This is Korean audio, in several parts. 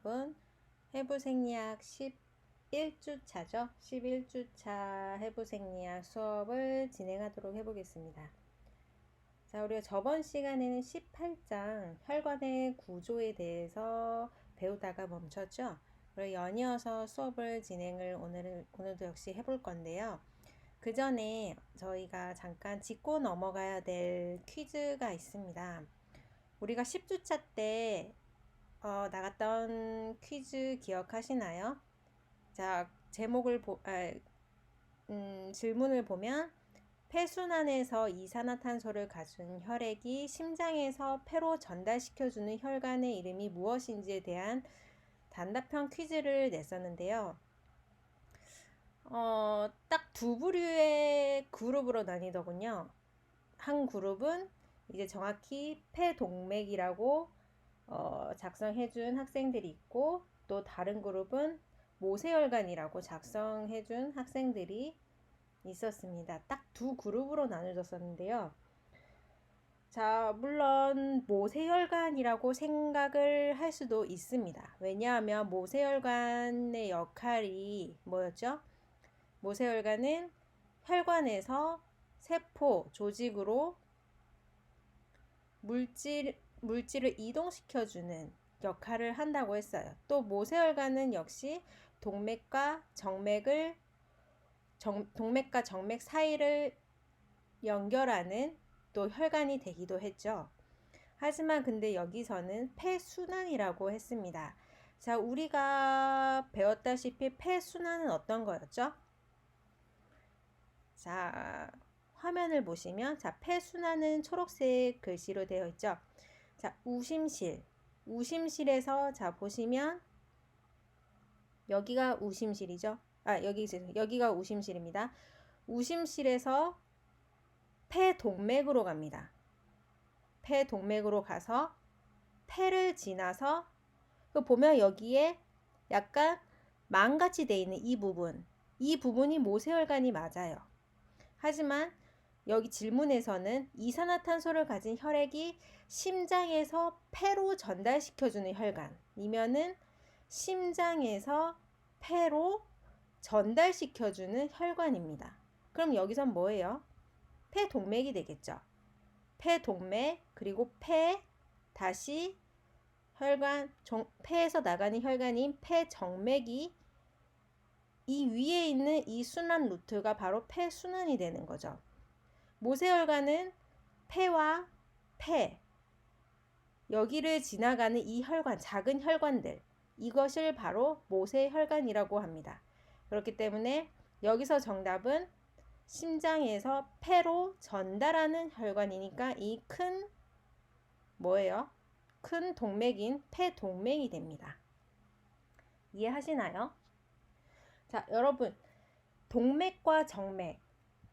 여러분, 해부생리학 11주차죠. 11주차 해부생리학 수업을 진행하도록 해보겠습니다. 자, 우리가 저번 시간에는 18장 혈관의 구조에 대해서 배우다가 멈췄죠. 그리고 연이어서 수업을 진행을 오늘도 역시 해볼 건데요. 그 전에 저희가 잠깐 짚고 넘어가야 될 퀴즈가 있습니다. 우리가 10주차 때 나갔던 퀴즈 기억하시나요? 자, 질문을 보면 폐순환에서 이산화탄소를 가진 혈액이 심장에서 폐로 전달시켜주는 혈관의 이름이 무엇인지에 대한 단답형 퀴즈를 냈었는데요. 딱 두 부류의 그룹으로 나뉘더군요. 한 그룹은 이제 정확히 폐동맥이라고 작성해준 학생들이 있고, 또 다른 그룹은 모세혈관이라고 작성해준 학생들이 있었습니다. 딱 두 그룹으로 나눠졌었는데요. 자, 물론 모세혈관이라고 생각을 할 수도 있습니다. 왜냐하면 모세혈관의 역할이 뭐였죠? 모세혈관은 혈관에서 세포, 조직으로 물질을 이동시켜주는 역할을 한다고 했어요. 또 모세혈관은 역시 동맥과 정맥 사이를 연결하는 또 혈관이 되기도 했죠. 하지만 근데 여기서는 폐순환이라고 했습니다. 자, 우리가 배웠다시피 폐순환은 어떤 거였죠? 자, 화면을 보시면, 자, 폐순환은 초록색 글씨로 되어 있죠. 자, 우심실에서, 자, 보시면 여기가 우심실이죠. 여기가 우심실입니다. 우심실에서 폐동맥으로 갑니다. 폐동맥으로 가서 폐를 지나서, 보면 여기에 약간 망같이 되어 있는 이 부분이 모세혈관이 맞아요. 하지만 여기 질문에서는 이산화탄소를 가진 혈액이 심장에서 폐로 전달시켜주는 혈관이면은 심장에서 폐로 전달시켜주는 혈관입니다. 그럼 여기선 뭐예요? 폐동맥이 되겠죠. 폐동맥, 그리고 다시 혈관, 폐에서 나가는 혈관인 폐정맥이 이 위에 있는 이 순환 루트가 바로 폐순환이 되는 거죠. 모세혈관은 폐와 폐, 여기를 지나가는 이 혈관, 작은 혈관들, 이것을 바로 모세혈관이라고 합니다. 그렇기 때문에 여기서 정답은 심장에서 폐로 전달하는 혈관이니까 이 큰 뭐예요? 큰 동맥인 폐동맥이 됩니다. 이해하시나요? 자, 여러분, 동맥과 정맥.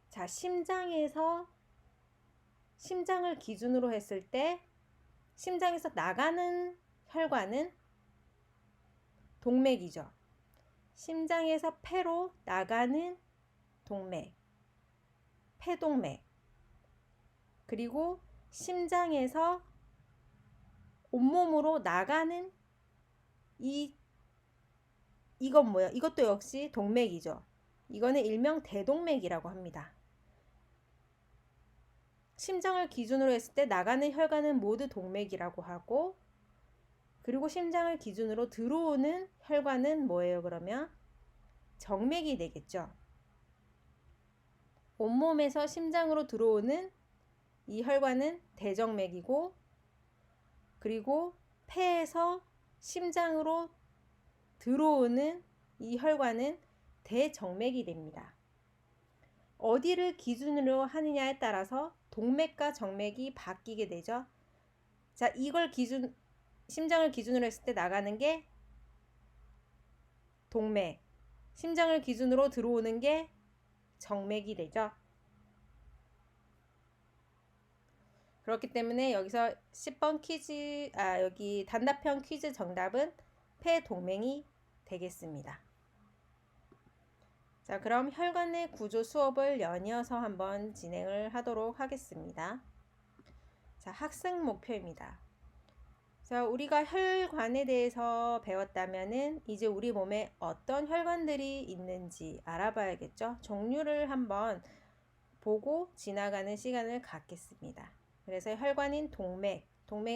자, 심장을 기준으로 했을 때 심장에서 나가는 혈관은 동맥이죠. 심장에서 폐로 나가는 동맥, 폐동맥. 그리고 심장에서 온몸으로 나가는 이건 뭐야? 이것도 역시 동맥이죠. 이거는 일명 대동맥이라고 합니다. 심장을 기준으로 했을 때 나가는 혈관은 모두 동맥이라고 하고, 그리고 심장을 기준으로 들어오는 혈관은 뭐예요, 그러면? 정맥이 되겠죠. 온몸에서 심장으로 들어오는 이 혈관은 대정맥이고, 그리고 폐에서 심장으로 들어오는 이 혈관은 대정맥이 됩니다. 어디를 기준으로 하느냐에 따라서 동맥과 정맥이 바뀌게 되죠. 자, 이걸 심장을 기준으로 했을 때 나가는 게 동맥, 심장을 기준으로 들어오는 게 정맥이 되죠. 그렇기 때문에 여기서 10번 여기 단답형 퀴즈 정답은 폐동맥이 되겠습니다. 자, 그럼 혈관의 구조 수업을 연이어서 한번 진행을 하도록 하겠습니다. 자, 학습 목표입니다. 자, 우리가 혈관에 대해서 배웠다면은 이제 우리 몸에 어떤 혈관들이 있는지 알아봐야겠죠. 종류를 한번 보고 지나가는 시간을 갖겠습니다. 그래서 혈관인 동맥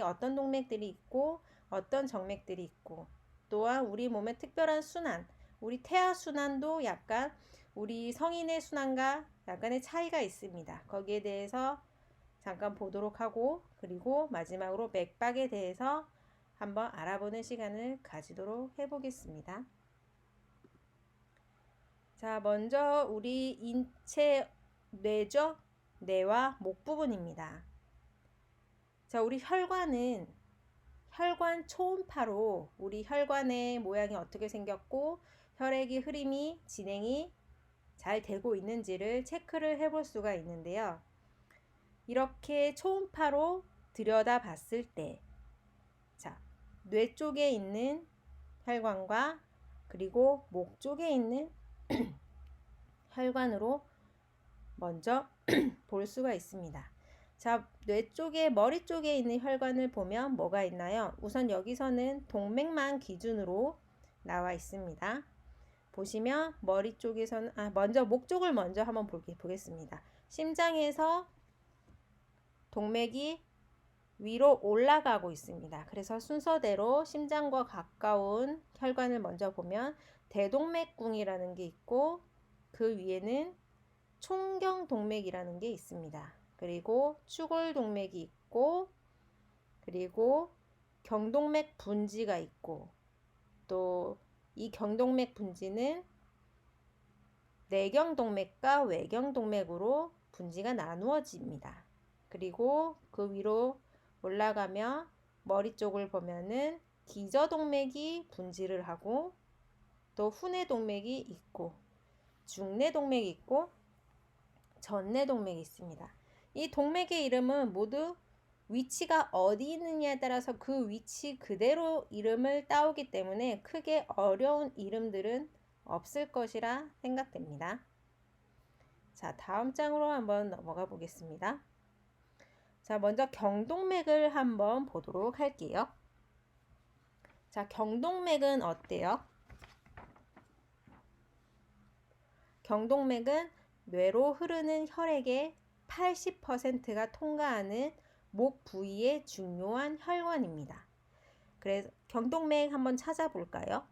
어떤 동맥들이 있고 어떤 정맥들이 있고, 또한 우리 몸의 특별한 순환, 우리 태아 순환도 약간 우리 성인의 순환과 약간의 차이가 있습니다. 거기에 대해서 잠깐 보도록 하고, 그리고 마지막으로 맥박에 대해서 한번 알아보는 시간을 가지도록 해보겠습니다. 자, 먼저 우리 인체 뇌죠? 뇌와 목 부분입니다. 자, 우리 혈관은 혈관 초음파로 우리 혈관의 모양이 어떻게 생겼고 혈액의 흐름이 진행이 잘 되고 있는지를 체크를 해볼 수가 있는데요. 이렇게 초음파로 들여다 봤을 때, 자, 뇌 쪽에 있는 혈관과 그리고 목 쪽에 있는 혈관으로 먼저 볼 수가 있습니다. 자, 뇌 쪽에 머리 쪽에 있는 혈관을 보면 뭐가 있나요? 우선 여기서는 동맥만 기준으로 나와 있습니다. 보시면 머리 쪽에서는 먼저 목 쪽을 먼저 한번 보겠습니다. 심장에서 동맥이 위로 올라가고 있습니다. 그래서 순서대로 심장과 가까운 혈관을 먼저 보면 대동맥궁이라는 게 있고, 그 위에는 총경동맥이라는 게 있습니다. 그리고 추골동맥이 있고, 그리고 경동맥 분지가 있고, 또 이 경동맥 분지는 내경동맥과 외경동맥으로 분지가 나누어집니다. 그리고 그 위로 올라가면 머리 쪽을 보면은 기저동맥이 분지를 하고, 또 후내동맥이 있고, 중내동맥이 있고, 전내동맥이 있습니다. 이 동맥의 이름은 모두 위치가 어디 있느냐에 따라서 그 위치 그대로 이름을 따오기 때문에 크게 어려운 이름들은 없을 것이라 생각됩니다. 자, 다음 장으로 한번 넘어가 보겠습니다. 자, 먼저 경동맥을 한번 보도록 할게요. 자, 경동맥은 어때요? 경동맥은 뇌로 흐르는 혈액의 80%가 통과하는 목 부위의 중요한 혈관입니다. 그래서 경동맥 한번 찾아볼까요?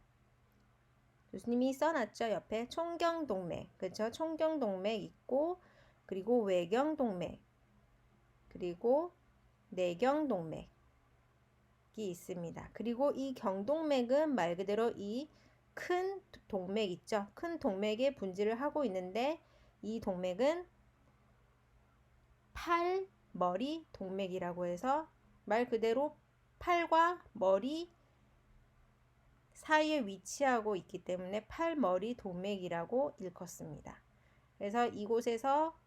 교수님이 써놨죠. 옆에 총경동맥, 그렇죠? 총경동맥 있고, 그리고 외경동맥, 그리고 내경동맥이 있습니다. 그리고 이 경동맥은 말 그대로 이 큰 동맥 있죠. 큰 동맥에 분지를 하고 있는데, 이 동맥은 팔, 머리 동맥이라고 해서 말 그대로 팔과 머리 사이에 위치하고 있기 때문에 팔머리 동맥이라고 일컫습니다. 그래서 이곳에서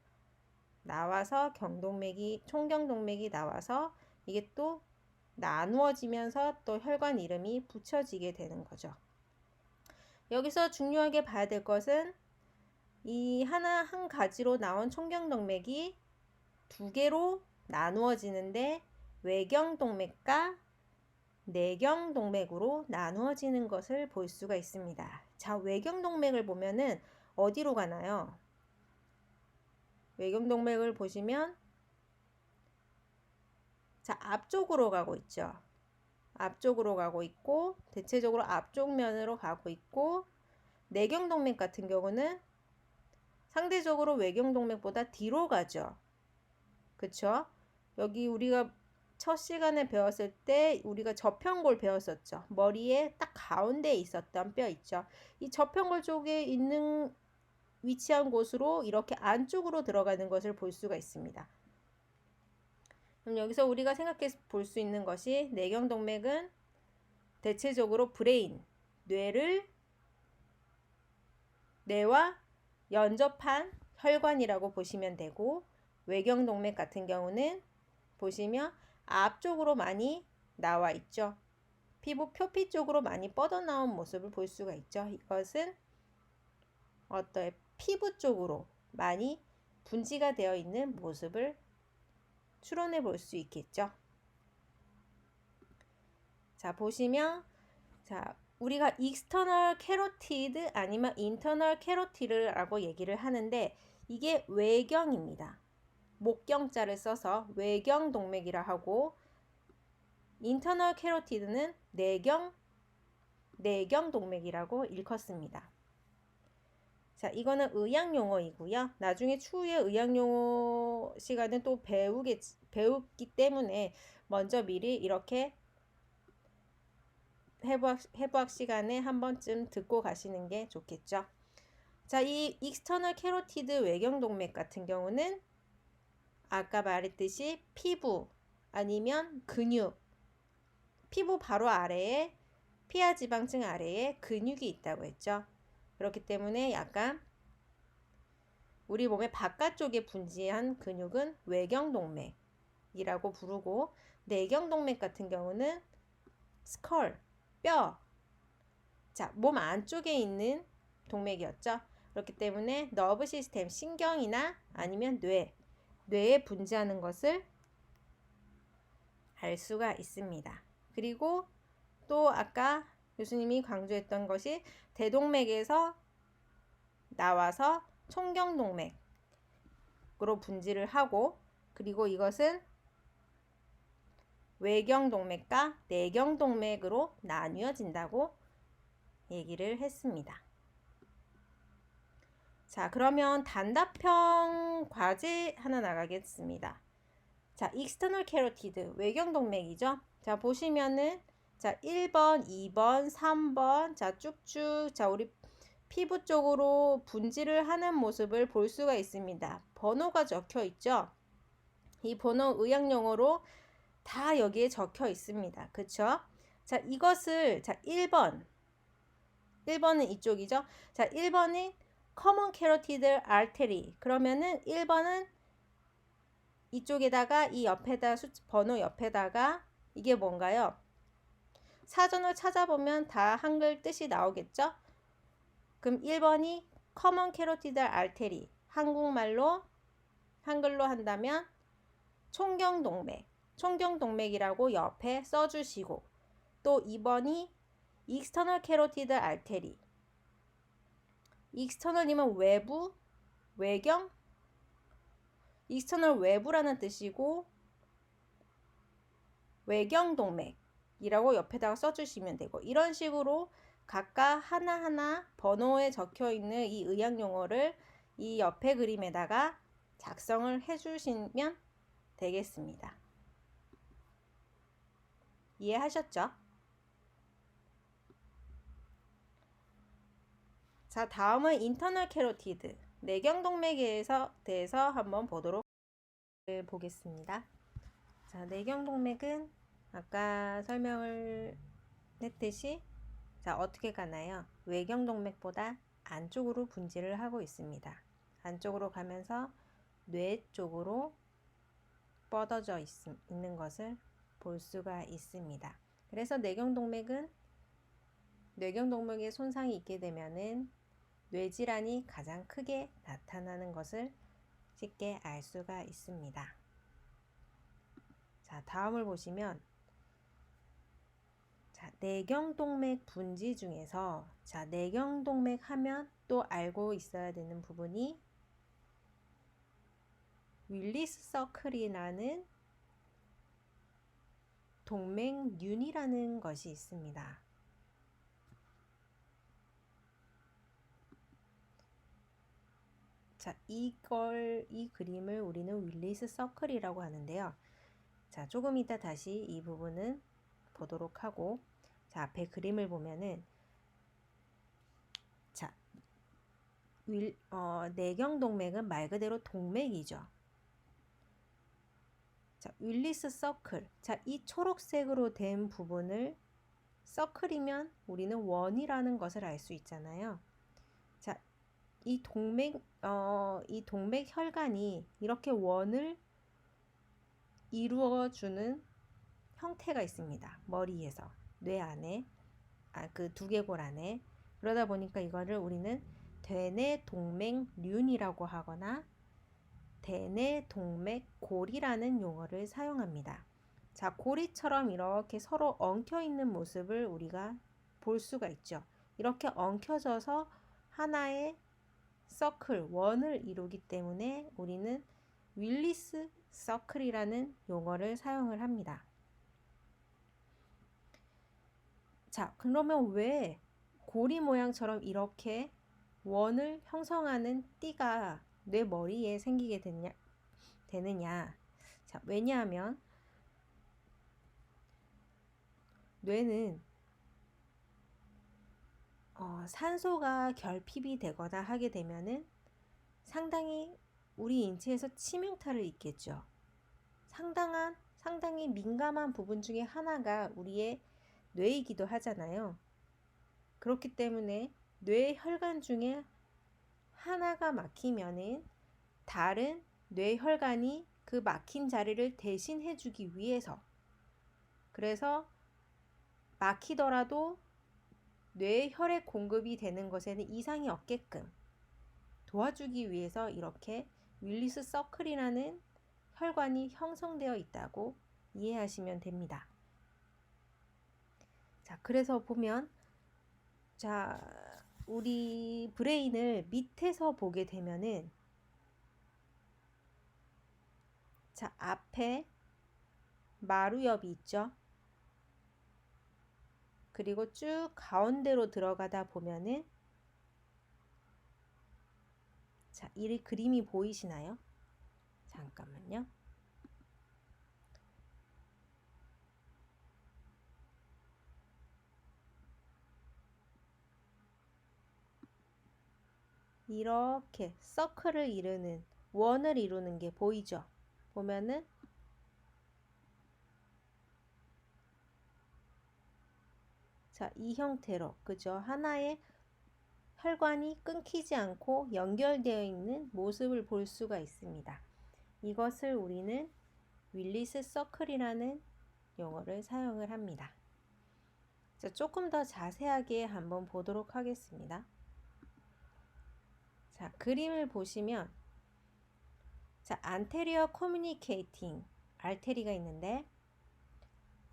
나와서 총경동맥이 나와서 이게 또 나누어지면서 또 혈관 이름이 붙여지게 되는 거죠. 여기서 중요하게 봐야 될 것은 이 한 가지로 나온 총경동맥이 두 개로 나누어지는데 외경동맥과 내경동맥으로 나누어지는 것을 볼 수가 있습니다. 자, 외경동맥을 보면은 어디로 가나요? 외경동맥을 보시면 자, 앞쪽으로 가고 있죠. 앞쪽으로 가고 있고, 대체적으로 앞쪽 면으로 가고 있고, 내경동맥 같은 경우는 상대적으로 외경동맥보다 뒤로 가죠. 그쵸? 여기 우리가 첫 시간에 배웠을 때 우리가 저평골 배웠었죠. 머리에 딱 가운데에 있었던 뼈 있죠. 이 저평골 쪽에 있는 위치한 곳으로 이렇게 안쪽으로 들어가는 것을 볼 수가 있습니다. 그럼 여기서 우리가 생각해 볼 수 있는 것이 내경동맥은 대체적으로 브레인, 뇌와 연접한 혈관이라고 보시면 되고, 외경동맥 같은 경우는 보시면 앞쪽으로 많이 나와 있죠. 피부 표피 쪽으로 많이 뻗어나온 모습을 볼 수가 있죠. 이것은 어떤 피부 쪽으로 많이 분지가 되어 있는 모습을 추론해 볼 수 있겠죠. 자, 보시면 자, 우리가 external carotid 아니면 internal carotid라고 얘기를 하는데 이게 외경입니다. 목경자를 써서 외경 동맥이라 하고 internal carotid는 내경 동맥이라고 일컫습니다. 자, 이거는 의학 용어이고요. 나중에 추후에 의학 용어 시간은 또 배우기 때문에 먼저 미리 이렇게 해부학 시간에 한 번쯤 듣고 가시는 게 좋겠죠. 자, 이 익스터널 캐로티드 외경동맥 같은 경우는 아까 말했듯이 피부 아니면 근육, 피부 바로 아래에 피하지방층 아래에 근육이 있다고 했죠. 그렇기 때문에 약간 우리 몸의 바깥쪽에 분지한 근육은 외경동맥이라고 부르고 내경동맥 같은 경우는 스컬, 뼈, 자, 몸 안쪽에 있는 동맥이었죠. 그렇기 때문에 너브 시스템, 신경이나 아니면 뇌에 분지하는 것을 알 수가 있습니다. 그리고 또 아까 교수님이 강조했던 것이 대동맥에서 나와서 총경동맥으로 분지를 하고 그리고 이것은 외경동맥과 내경동맥으로 나뉘어진다고 얘기를 했습니다. 자, 그러면 단답형 과제 하나 나가겠습니다. 자, external carotid 외경동맥이죠. 자, 보시면은 자, 1번, 2번, 3번 자, 쭉쭉 자, 우리 피부 쪽으로 분지를 하는 모습을 볼 수가 있습니다. 번호가 적혀 있죠. 이 번호 의학 용어로 다 여기에 적혀 있습니다. 그쵸? 자, 이것을 자, 1번은 이쪽이죠. 자, 1번이 common carotid artery. 그러면은 1번은 이쪽에다가 이 옆에다 번호 옆에다가 이게 뭔가요? 사전을 찾아보면 다 한글 뜻이 나오겠죠? 그럼 1번이 common carotid artery. 한글로 한다면 총경동맥이라고 옆에 써주시고 또 2번이 external carotid artery. external이면 외부, 외경, external 외부라는 뜻이고 외경동맥이라고 옆에다가 써주시면 되고 이런 식으로 각각 하나하나 번호에 적혀있는 이 의학 용어를 이 옆에 그림에다가 작성을 해주시면 되겠습니다. 이해하셨죠? 자, 다음은 인터널 캐로티드 내경동맥에 대해서 한번 보겠습니다. 자, 내경동맥은 아까 설명을 했듯이 자, 어떻게 가나요? 외경동맥보다 안쪽으로 분지를 하고 있습니다. 안쪽으로 가면서 뇌 쪽으로 뻗어져 있는 것을 볼 수가 있습니다. 그래서 뇌경동맥에 손상이 있게 되면은 뇌질환이 가장 크게 나타나는 것을 쉽게 알 수가 있습니다. 자, 다음을 보시면 자, 내경동맥 분지 중에서 자, 내경동맥 하면 또 알고 있어야 되는 부분이 윌리스 서클이라는 동맥륜이라는 것이 있습니다. 자, 이 그림을 우리는 윌리스 서클이라고 하는데요. 자, 조금 이따 다시 이 부분은 보도록 하고 자, 앞에 그림을 보면은 자, 내경동맥은 말 그대로 동맥이죠. 자, 윌리스 서클. 자, 이 초록색으로 된 부분을 서클이면 우리는 원이라는 것을 알 수 있잖아요. 자, 이 동맥 혈관이 이렇게 원을 이루어주는 형태가 있습니다. 머리에서 뇌 안에 그 두개골 안에 그러다 보니까 이거를 우리는 대뇌동맥륜이라고 하거나 대뇌동맥골이라는 용어를 사용합니다. 자, 고리처럼 이렇게 서로 엉켜 있는 모습을 우리가 볼 수가 있죠. 이렇게 엉켜져서 하나의 서클, 원을 이루기 때문에 우리는 윌리스 서클이라는 용어를 사용을 합니다. 자, 그러면 왜 고리 모양처럼 이렇게 원을 형성하는 띠가 뇌 머리에 생기게 되느냐? 자, 왜냐하면 뇌는 산소가 결핍이 되거나 하게 되면은 상당히 우리 인체에서 치명타를 입겠죠. 상당히 민감한 부분 중에 하나가 우리의 뇌이기도 하잖아요. 그렇기 때문에 뇌 혈관 중에 하나가 막히면은 다른 뇌 혈관이 그 막힌 자리를 대신해 주기 위해서, 그래서 막히더라도 뇌 혈액 공급이 되는 것에는 이상이 없게끔 도와주기 위해서 이렇게 윌리스 서클이라는 혈관이 형성되어 있다고 이해하시면 됩니다. 자, 그래서 보면, 자, 우리 브레인을 밑에서 보게 되면은, 자, 앞에 마루엽이 있죠. 그리고 쭉 가운데로 들어가다 보면은, 자, 이 그림이 보이시나요? 잠깐만요. 이렇게 서클을 이루는, 원을 이루는 게 보이죠? 보면은 자, 이 형태로, 그죠? 하나의 혈관이 끊기지 않고 연결되어 있는 모습을 볼 수가 있습니다. 이것을 우리는 윌리스 서클이라는 용어를 사용을 합니다. 자, 조금 더 자세하게 한번 보도록 하겠습니다. 자, 그림을 보시면, 자, anterior communicating artery가 있는데,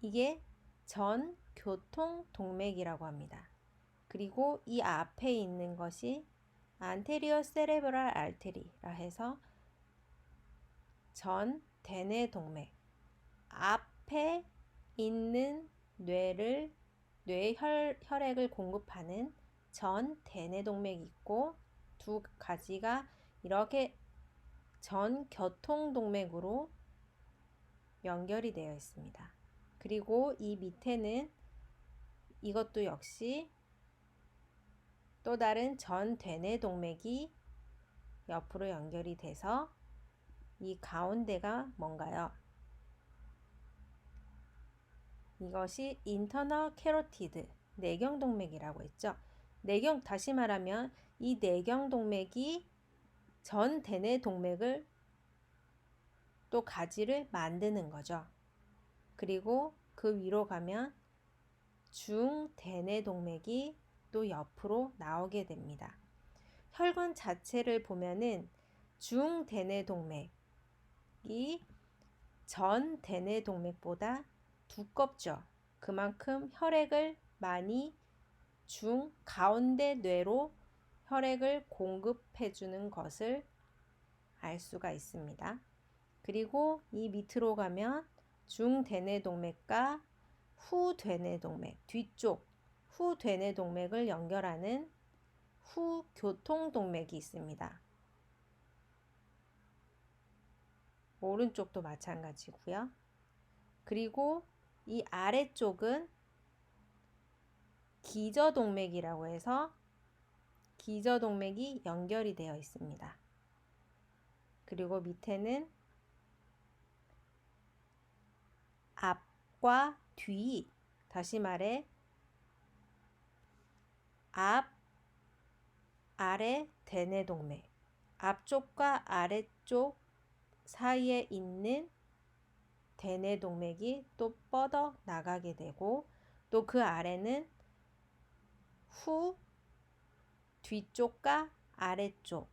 이게 전 교통 동맥이라고 합니다. 그리고 이 앞에 있는 것이 anterior cerebral artery라 해서 전 대뇌 동맥, 앞에 있는 뇌 혈액을 공급하는 전 대뇌 동맥이 있고, 두 가지가 이렇게 전 교통 동맥으로 연결이 되어 있습니다. 그리고 이 밑에는 이것도 역시 또 다른 전 대뇌 동맥이 옆으로 연결이 돼서 이 가운데가 뭔가요? 이것이 인터널 캐로티드, 내경 동맥이라고 했죠. 다시 말하면 이 내경 동맥이 전 대뇌 동맥을 또 가지를 만드는 거죠. 그리고 그 위로 가면 중대뇌 동맥이 또 옆으로 나오게 됩니다. 혈관 자체를 보면은 중대뇌 동맥이 전 대뇌 동맥보다 두껍죠. 그만큼 혈액을 많이 가운데 뇌로 혈액을 공급해 주는 것을 알 수가 있습니다. 그리고 이 밑으로 가면 중대뇌 동맥과 후대뇌 동맥, 뒤쪽 후대뇌 동맥을 연결하는 후교통 동맥이 있습니다. 오른쪽도 마찬가지고요. 그리고 이 아래쪽은 기저동맥이라고 해서 기저동맥이 연결이 되어 있습니다. 그리고 밑에는 앞과 뒤, 다시 말해 앞, 아래 대뇌 동맥, 앞쪽과 아래쪽 사이에 있는 대뇌 동맥이 또 뻗어 나가게 되고, 또 그 아래는 뒤쪽과 아래쪽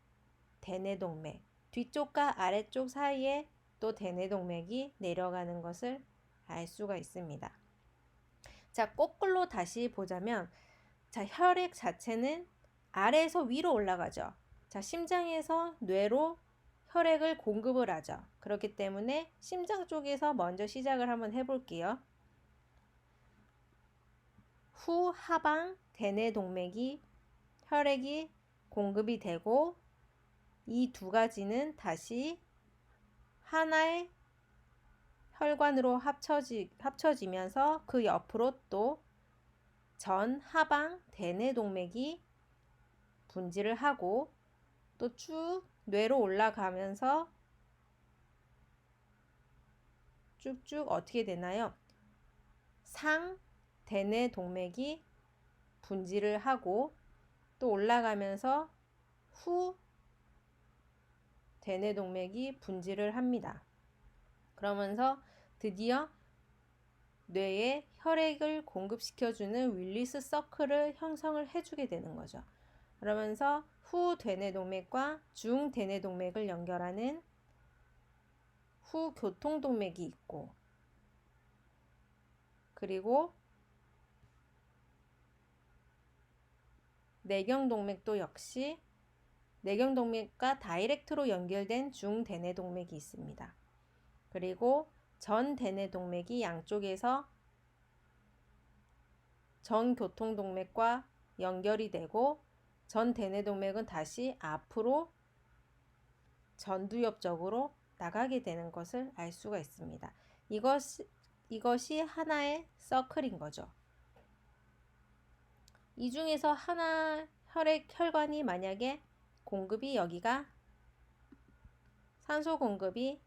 대뇌 동맥, 뒤쪽과 아래쪽 사이에 또 대뇌 동맥이 내려가는 것을 알 수가 있습니다. 자, 거꾸로 다시 보자면, 자, 혈액 자체는 아래에서 위로 올라가죠. 자, 심장에서 뇌로 혈액을 공급을 하죠. 그렇기 때문에 심장 쪽에서 먼저 시작을 한번 해볼게요. 후 하방 대뇌 동맥이 혈액이 공급이 되고, 이 두 가지는 다시 하나의 혈관으로 합쳐지면서 그 옆으로 또 전 하방 대뇌 동맥이 분지를 하고 또 쭉 뇌로 올라가면서 쭉쭉 어떻게 되나요? 상 대뇌 동맥이 분지를 하고 또 올라가면서 후 대뇌 동맥이 분지를 합니다. 그러면서 드디어 뇌에 혈액을 공급시켜주는 윌리스 서클을 형성을 해주게 되는 거죠. 그러면서 후 대뇌 동맥과 중 대뇌 동맥을 연결하는 후 교통 동맥이 있고, 그리고 내경 동맥도 역시 내경 동맥과 다이렉트로 연결된 중 대뇌 동맥이 있습니다. 그리고 전 대뇌 동맥이 양쪽에서 전 교통 동맥과 연결이 되고, 전 대뇌 동맥은 다시 앞으로 전두엽 쪽으로 나가게 되는 것을 알 수가 있습니다. 이것이 하나의 서클인 거죠. 이 중에서 하나 혈관이 만약에 공급이 여기가 산소 공급이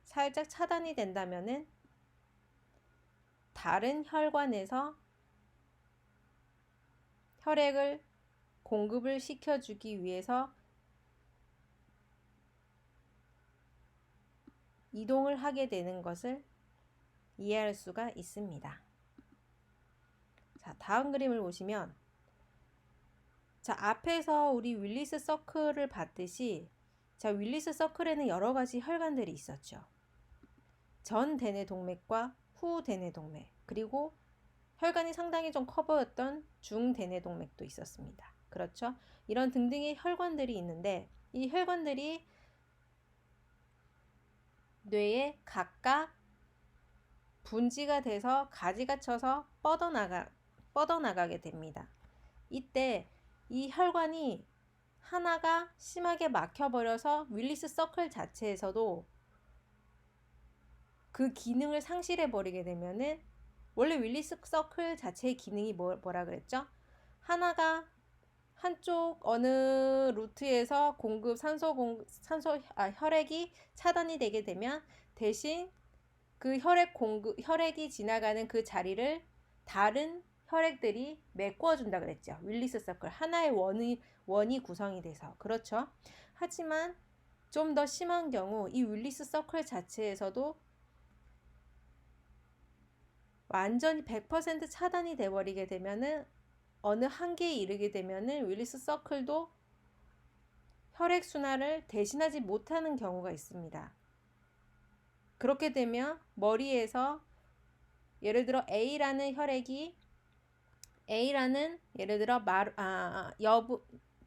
살짝 차단이 된다면은 다른 혈관에서 혈액을 공급을 시켜주기 위해서 이동을 하게 되는 것을 이해할 수가 있습니다. 자, 다음 그림을 보시면, 자, 앞에서 우리 윌리스 서클을 봤듯이, 자, 윌리스 서클에는 여러 가지 혈관들이 있었죠. 전 대뇌 동맥과 후 대뇌 동맥, 그리고 혈관이 상당히 좀 커 보였던 중 대뇌 동맥도 있었습니다. 그렇죠? 이런 등등의 혈관들이 있는데, 이 혈관들이 뇌에 각각 분지가 돼서 가지가 쳐서 뻗어나가게 됩니다. 이때 이 혈관이 하나가 심하게 막혀버려서 윌리스 서클 자체에서도 그 기능을 상실해 버리게 되면은, 원래 윌리스 서클 자체의 기능이 뭐라 그랬죠? 하나가 한쪽 어느 루트에서 혈액이 차단이 되게 되면 대신 그 혈액이 지나가는 그 자리를 다른 혈액들이 메꿔준다 그랬죠. 윌리스 서클 하나의 원이 구성이 돼서. 그렇죠. 하지만 좀 더 심한 경우 이 윌리스 서클 자체에서도 완전히 100% 차단이 돼버리게 되면은, 어느 한계에 이르게 되면은 윌리스 서클도 혈액 순환을 대신하지 못하는 경우가 있습니다. 그렇게 되면 머리에서 예를 들어 A라는 예를 들어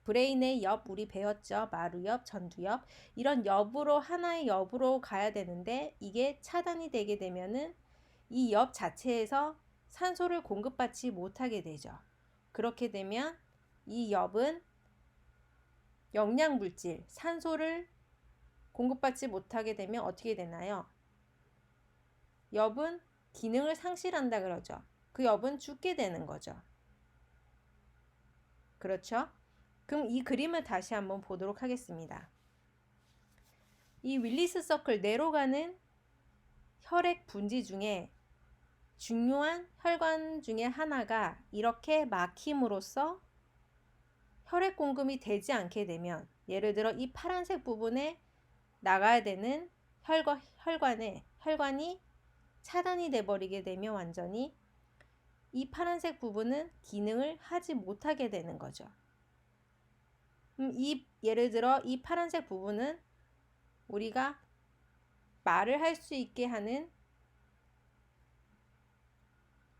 브레인의 옆 우리 배웠죠. 마루엽, 전두엽, 이런 하나의 옆으로 가야 되는데 이게 차단이 되게 되면은 이 옆 자체에서 산소를 공급받지 못하게 되죠. 그렇게 되면 이 옆은 영양물질, 산소를 공급받지 못하게 되면 어떻게 되나요? 옆은 기능을 상실한다 그러죠. 그 옆은 죽게 되는 거죠. 그렇죠? 그럼 이 그림을 다시 한번 보도록 하겠습니다. 이 윌리스 서클 내로 가는 혈액 분지 중에 중요한 혈관 중에 하나가 이렇게 막힘으로써 혈액 공급이 되지 않게 되면, 예를 들어 이 파란색 부분에 나가야 되는 혈관이 차단이 돼 버리게 되면 완전히 이 파란색 부분은 기능을 하지 못하게 되는 거죠. 예를 들어 이 파란색 부분은 우리가 말을 할 수 있게 하는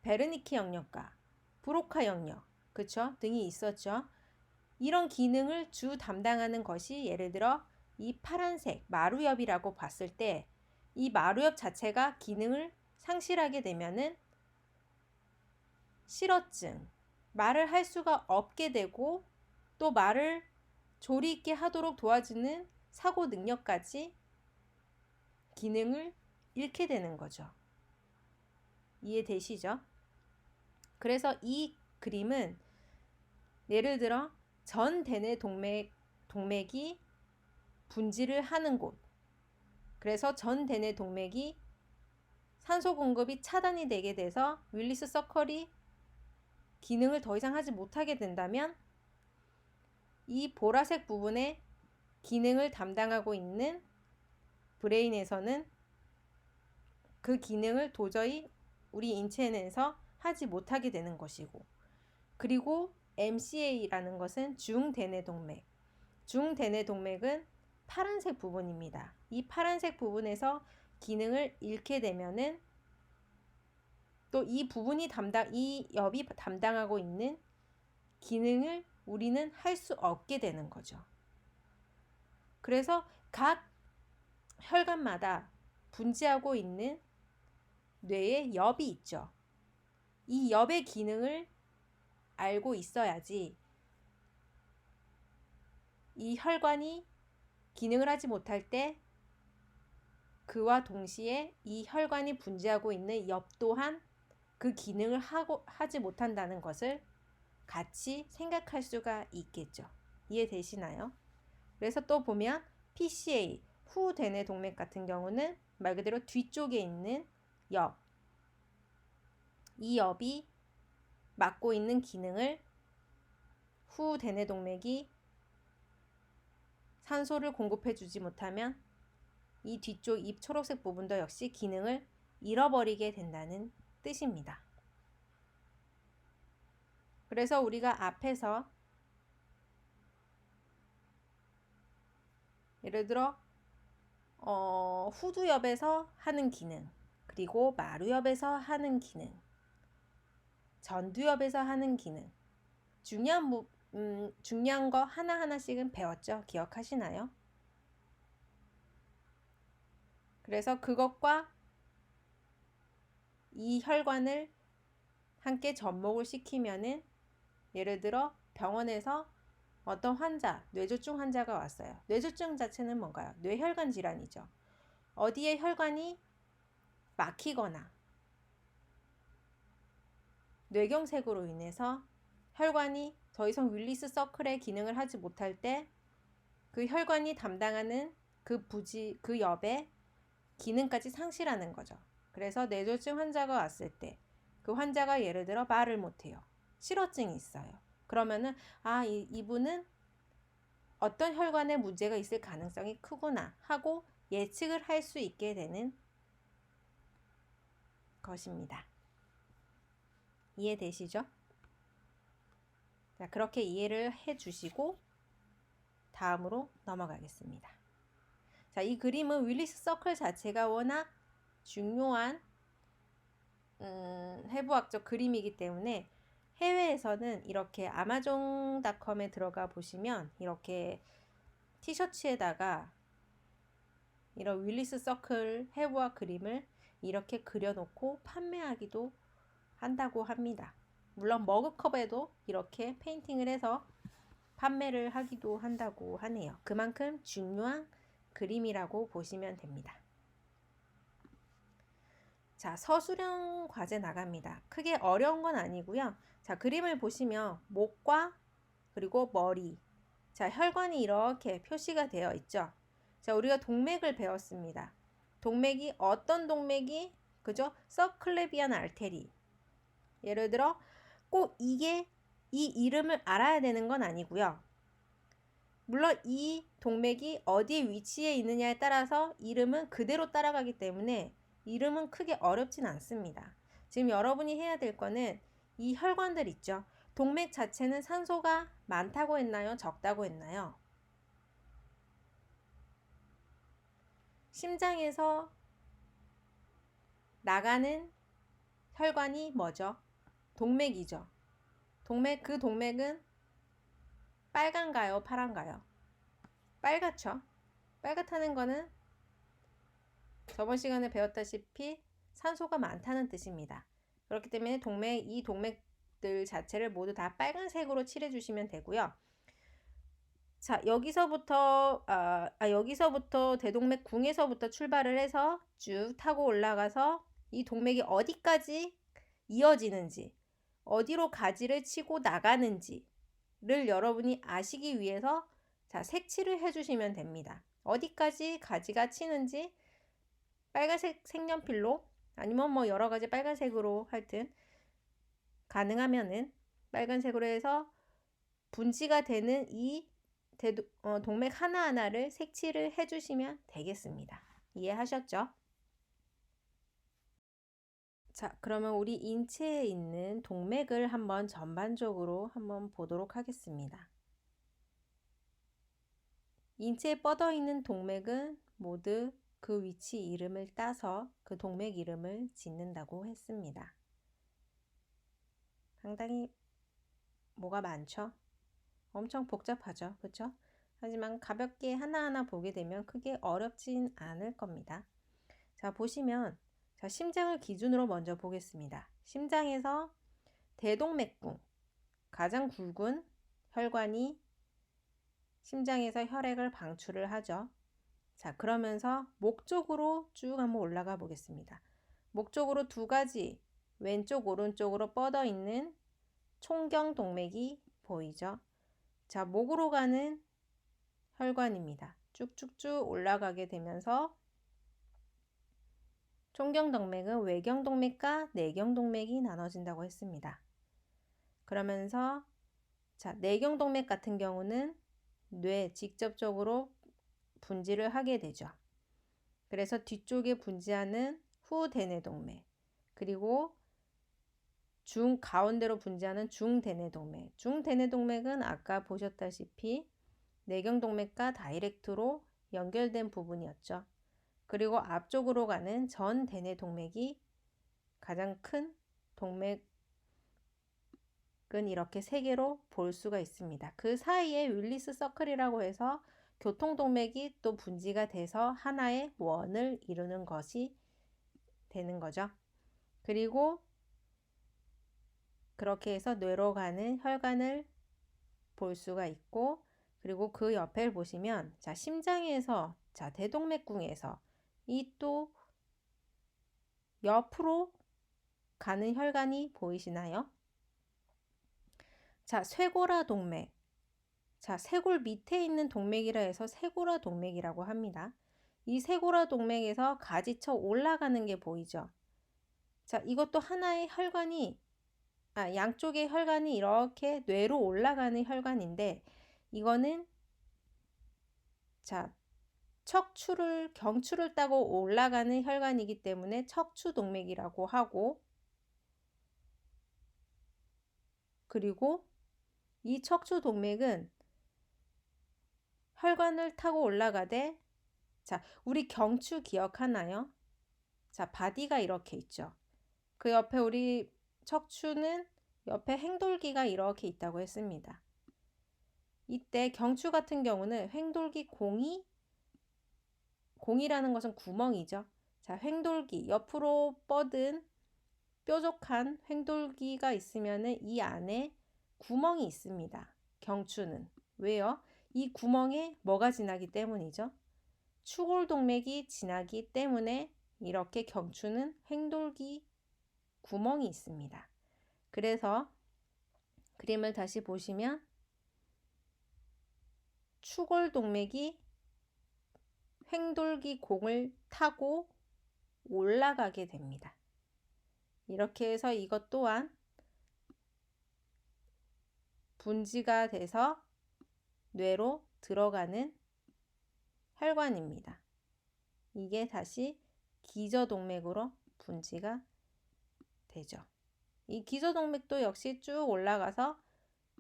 베르니케 영역과 브로카 영역, 그쵸? 등이 있었죠. 이런 기능을 주 담당하는 것이 예를 들어 이 파란색 마루엽이라고 봤을 때 이 마루엽 자체가 기능을 상실하게 되면은 실어증, 말을 할 수가 없게 되고 또 말을 조리 있게 하도록 도와주는 사고 능력까지 기능을 잃게 되는 거죠. 이해되시죠? 그래서 이 그림은 예를 들어 전 대뇌 동맥이 분지를 하는 곳, 그래서 전 대뇌 동맥이 산소 공급이 차단이 되게 돼서 윌리스 서클이 기능을 더 이상 하지 못하게 된다면 이 보라색 부분의 기능을 담당하고 있는 브레인에서는 그 기능을 도저히 우리 인체 내에서 하지 못하게 되는 것이고, 그리고 MCA라는 것은 중대뇌 동맥. 중대뇌 동맥은 파란색 부분입니다. 이 파란색 부분에서 기능을 잃게 되면은 또 이 엽이 담당하고 있는 기능을 우리는 할 수 없게 되는 거죠. 그래서 각 혈관마다 분지하고 있는 뇌에 엽이 있죠. 이 엽의 기능을 알고 있어야지 이 혈관이 기능을 하지 못할 때 그와 동시에 이 혈관이 분지하고 있는 엽 또한 그 기능을 하지 못한다는 것을 같이 생각할 수가 있겠죠. 이해되시나요? 그래서 또 보면 PCA, 후대뇌 동맥 같은 경우는 말 그대로 뒤쪽에 있는 엽, 이 엽이 맡고 있는 기능을 후대뇌 동맥이 산소를 공급해 주지 못하면 이 뒤쪽 잎 초록색 부분도 역시 기능을 잃어버리게 된다는 뜻입니다. 그래서 우리가 앞에서 예를 들어 후두엽에서 하는 기능, 그리고 마루엽에서 하는 기능, 전두엽에서 하는 기능, 중요한 거 하나하나씩은 배웠죠? 기억하시나요? 그래서 그것과 이 혈관을 함께 접목을 시키면은 예를 들어 병원에서 어떤 환자, 뇌졸중 환자가 왔어요. 뇌졸중 자체는 뭔가요? 뇌혈관 질환이죠. 어디에 혈관이 막히거나 뇌경색으로 인해서 혈관이 더 이상 윌리스 서클의 기능을 하지 못할 때 그 혈관이 담당하는 그 엽의 기능까지 상실하는 거죠. 그래서 뇌졸중 환자가 왔을 때 그 환자가 예를 들어 말을 못해요. 실어증이 있어요. 그러면은 이분은 어떤 혈관에 문제가 있을 가능성이 크구나 하고 예측을 할 수 있게 되는 것입니다. 이해되시죠? 자, 그렇게 이해를 해주시고 다음으로 넘어가겠습니다. 자, 이 그림은 윌리스 서클 자체가 워낙 중요한 해부학적 그림이기 때문에 해외에서는 이렇게 아마존닷컴에 들어가 보시면 이렇게 티셔츠에다가 이런 윌리스 서클 해부학 그림을 이렇게 그려놓고 판매하기도 한다고 합니다. 물론 머그컵에도 이렇게 페인팅을 해서 판매를 하기도 한다고 하네요. 그만큼 중요한 그림이라고 보시면 됩니다. 자, 서술형 과제 나갑니다. 크게 어려운 건 아니고요. 자, 그림을 보시면 목과 그리고 머리, 자, 혈관이 이렇게 표시가 되어 있죠. 자, 우리가 동맥을 배웠습니다. 동맥이 어떤 동맥이 그죠? 서클레비안 알테리. 예를 들어 꼭 이 이름을 알아야 되는 건 아니고요. 물론 이 동맥이 어디에 위치해 있느냐에 따라서 이름은 그대로 따라가기 때문에 이름은 크게 어렵진 않습니다. 지금 여러분이 해야 될 거는 이 혈관들 있죠. 동맥 자체는 산소가 많다고 했나요? 적다고 했나요? 심장에서 나가는 혈관이 뭐죠? 동맥이죠. 그 동맥은 빨간가요, 파란가요? 빨갛죠. 빨갛다는 거는 저번 시간에 배웠다시피 산소가 많다는 뜻입니다. 그렇기 때문에 이 동맥들 자체를 모두 다 빨간색으로 칠해주시면 되고요. 자, 여기서부터 대동맥궁에서부터 출발을 해서 쭉 타고 올라가서 이 동맥이 어디까지 이어지는지, 어디로 가지를 치고 나가는지를 여러분이 아시기 위해서 자, 색칠을 해주시면 됩니다. 어디까지 가지가 치는지 빨간색 색연필로 아니면 뭐 여러 가지 빨간색으로 하여튼 가능하면은 빨간색으로 해서 분지가 되는 이 동맥 하나하나를 색칠을 해주시면 되겠습니다. 이해하셨죠? 자, 그러면 우리 인체에 있는 동맥을 한번 전반적으로 한번 보도록 하겠습니다. 인체에 뻗어 있는 동맥은 모두 그 위치 이름을 따서 그 동맥 이름을 짓는다고 했습니다. 상당히 뭐가 많죠? 엄청 복잡하죠. 그렇죠? 하지만 가볍게 하나하나 보게 되면 크게 어렵진 않을 겁니다. 자, 보시면 자, 심장을 기준으로 먼저 보겠습니다. 심장에서 대동맥궁, 가장 굵은 혈관이 심장에서 혈액을 방출을 하죠. 자, 그러면서 목 쪽으로 쭉 한번 올라가 보겠습니다. 목 쪽으로 두 가지 왼쪽 오른쪽으로 뻗어 있는 총경동맥이 보이죠. 자, 목으로 가는 혈관입니다. 쭉쭉쭉 올라가게 되면서 총경동맥은 외경동맥과 내경동맥이 나눠진다고 했습니다. 그러면서 자, 내경동맥 같은 경우는 뇌 직접적으로 분지를 하게 되죠. 그래서 뒤쪽에 분지하는 후대뇌동맥, 그리고 가운데로 분지하는 중대뇌동맥. 중대뇌동맥은 아까 보셨다시피 내경동맥과 다이렉트로 연결된 부분이었죠. 그리고 앞쪽으로 가는 전대뇌동맥이 가장 큰 동맥은 이렇게 세 개로 볼 수가 있습니다. 그 사이에 윌리스 서클이라고 해서 교통동맥이 또 분지가 돼서 하나의 원을 이루는 것이 되는 거죠. 그리고 그렇게 해서 뇌로 가는 혈관을 볼 수가 있고, 그리고 그 옆에 보시면 자, 심장에서 자, 대동맥궁에서 이 또 옆으로 가는 혈관이 보이시나요? 자, 쇄골화 동맥. 자, 쇄골 밑에 있는 동맥이라 해서 쇄골화 동맥이라고 합니다. 이 쇄골화 동맥에서 가지쳐 올라가는 게 보이죠? 자, 이것도 하나의 혈관이 양쪽의 혈관이 이렇게 뇌로 올라가는 혈관인데, 이거는 자, 경추를 따고 올라가는 혈관이기 때문에 척추동맥이라고 하고, 그리고 이 척추동맥은 혈관을 타고 올라가되, 자, 우리 경추 기억하나요? 자, 바디가 이렇게 있죠. 그 옆에 우리 척추는 옆에 행돌기가 이렇게 있다고 했습니다. 이때 경추 같은 경우는 횡돌기 공이라는 것은 구멍이죠. 자, 횡돌기 옆으로 뻗은 뾰족한 횡돌기가 있으면은 이 안에 구멍이 있습니다. 경추는. 왜요? 이 구멍에 뭐가 지나기 때문이죠? 추골동맥이 지나기 때문에 이렇게 경추는 횡돌기 구멍이 있습니다. 그래서 그림을 다시 보시면 추골동맥이 횡돌기 공을 타고 올라가게 됩니다. 이렇게 해서 이것 또한 분지가 돼서 뇌로 들어가는 혈관입니다. 이게 다시 기저동맥으로 분지가 되죠. 이 기저동맥도 역시 쭉 올라가서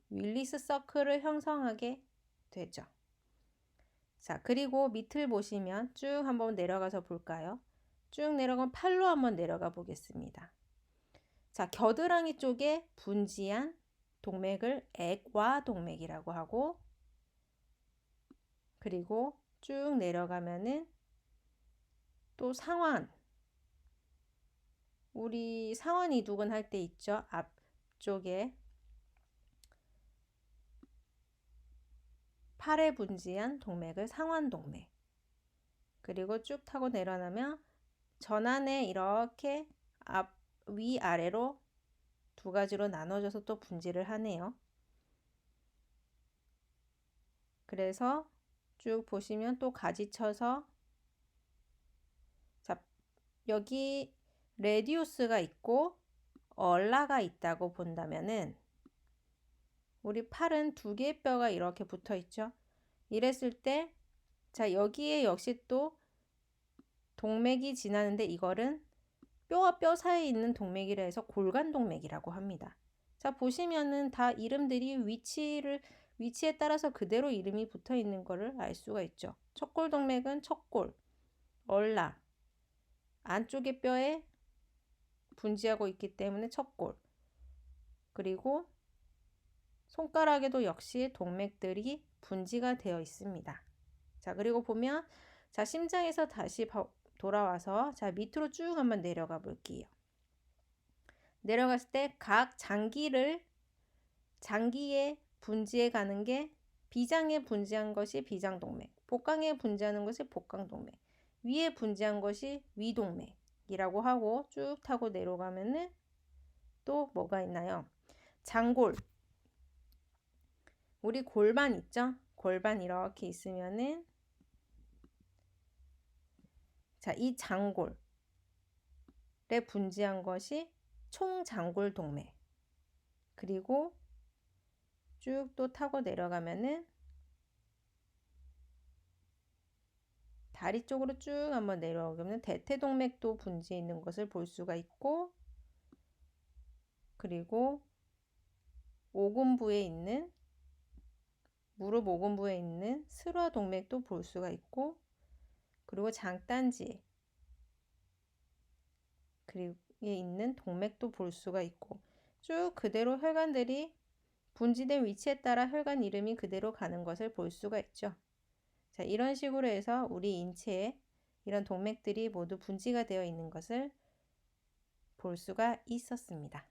윌리스 서클을 형성하게 되죠. 자, 그리고 밑을 보시면 쭉 한번 내려가서 볼까요? 쭉 내려가면 팔로 한번 내려가 보겠습니다. 자, 겨드랑이 쪽에 분지한 동맥을 액와 동맥이라고 하고, 그리고 쭉 내려가면은 또 상완, 우리 상완 이두근 할 때 있죠. 앞쪽에 팔에 분지한 동맥을 상완 동맥. 그리고 쭉 타고 내려가면 전환에 이렇게 위아래로 두 가지로 나눠져서 또 분지를 하네요. 그래서 쭉 보시면 또 가지쳐서, 자, 여기 레디우스가 있고 얼라가 있다고 본다면은 우리 팔은 두 개의 뼈가 이렇게 붙어 있죠. 이랬을 때, 자, 여기에 역시 또 동맥이 지나는데 이거는 뼈와 뼈 사이에 있는 동맥이라 해서 골간동맥이라고 합니다. 자, 보시면은 다 이름들이 위치에 따라서 그대로 이름이 붙어 있는 것을 알 수가 있죠. 척골동맥은 척골, 얼라, 안쪽의 뼈에 분지하고 있기 때문에 척골. 그리고 손가락에도 역시 동맥들이 분지가 되어 있습니다. 자, 그리고 보면, 자, 심장에서 다시 돌아와서, 자, 밑으로 쭉 한번 내려가 볼게요. 내려갔을 때 각 장기에 분지해 가는 게, 비장에 분지한 것이 비장동맥, 복강에 분지하는 것이 복강동맥, 위에 분지한 것이 위동맥이라고 하고, 쭉 타고 내려가면은 또 뭐가 있나요? 장골. 우리 골반 있죠? 골반 이렇게 있으면은, 자, 이 장골에 분지한 것이 총장골 동맥. 그리고 쭉 또 타고 내려가면은 다리 쪽으로 쭉 한번 내려오면 대퇴동맥도 분지해 있는 것을 볼 수가 있고, 그리고 오금부에 있는, 무릎 오금부에 있는 슬화동맥도 볼 수가 있고, 그리고 장단지에 있는 동맥도 볼 수가 있고, 쭉 그대로 혈관들이 분지된 위치에 따라 혈관 이름이 그대로 가는 것을 볼 수가 있죠. 자, 이런 식으로 해서 우리 인체에 이런 동맥들이 모두 분지가 되어 있는 것을 볼 수가 있었습니다.